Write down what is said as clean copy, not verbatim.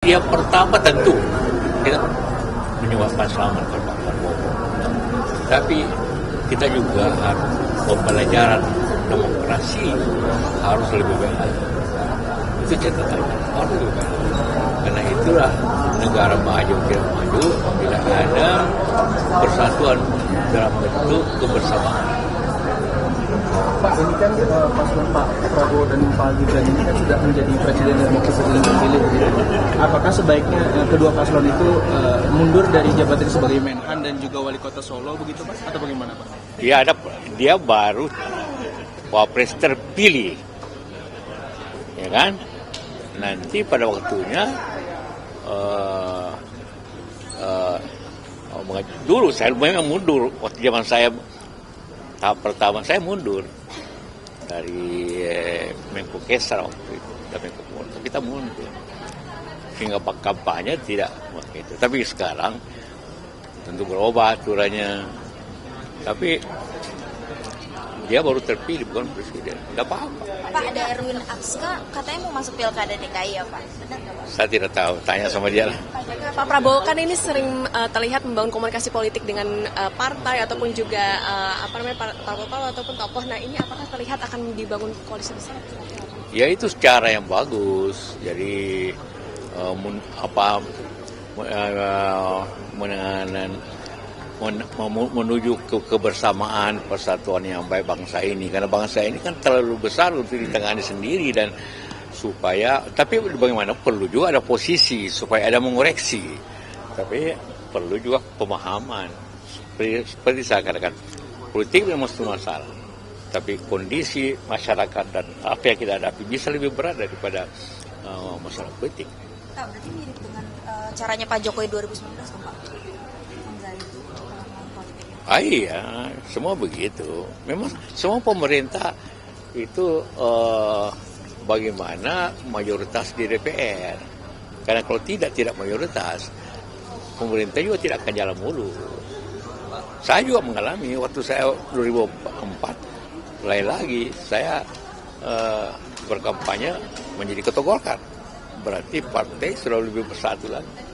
Yang pertama tentu kita menyuapkan selamat kepada Pak Prabowo. Tapi kita juga harus pembelajaran demokrasi harus lebih baik lagi. Itu catatannya harus lebih baik. Karena itulah negara maju tidak maju bila ada persatuan dalam bentuk kebersamaan. Pak, ini kan paslon Pak Prabowo dan Pak Gibran ini kan sudah menjadi presiden dan wakil presiden terpilih. Apakah sebaiknya kedua paslon itu mundur dari jabatan sebagai Menhan dan juga wali kota Solo begitu Pak? Atau bagaimana Pak? Dia baru wapres terpilih, ya kan? Nanti pada waktunya dulu saya memang mundur waktu zaman saya. Tahap pertama saya mundur dari Menko Kesra waktu itu, dan Menko Polhukam kita mundur sehingga kampanye tidak begitu. Tapi sekarang tentu berubah aturannya. Tapi dia baru terpilih bukan presiden, tidak apa-apa. Pak, ada Erwin Aksa katanya mau masuk pilkada DKI ya Pak? Benar nggak Pak? Saya tidak tahu, tanya sama dia lah. Pak Prabowo kan ini sering terlihat membangun komunikasi politik dengan partai ataupun juga parpol ataupun tokoh. Nah ini apakah terlihat akan dibangun koalisi besar? Ya itu cara yang bagus. Jadi menuju ke kebersamaan persatuan yang baik bangsa ini, karena bangsa ini kan terlalu besar untuk ditangani sendiri, dan supaya tapi bagaimana perlu juga ada posisi supaya ada mengoreksi, tapi perlu juga pemahaman seperti saya katakan, politik memang masalah, tapi kondisi masyarakat dan apa yang kita hadapi bisa lebih berat daripada masalah politik. Pak, berarti mirip dengan caranya Pak Jokowi 2019 kan Pak? Iya, semua begitu. Memang semua pemerintah itu bagaimana mayoritas di DPR. Karena kalau tidak mayoritas, pemerintah juga tidak akan jalan mulu. Saya juga mengalami waktu saya 2004, lain lagi saya berkampanye menjadi ketua Golkar. Berarti partai selalu lebih bersatu lagi.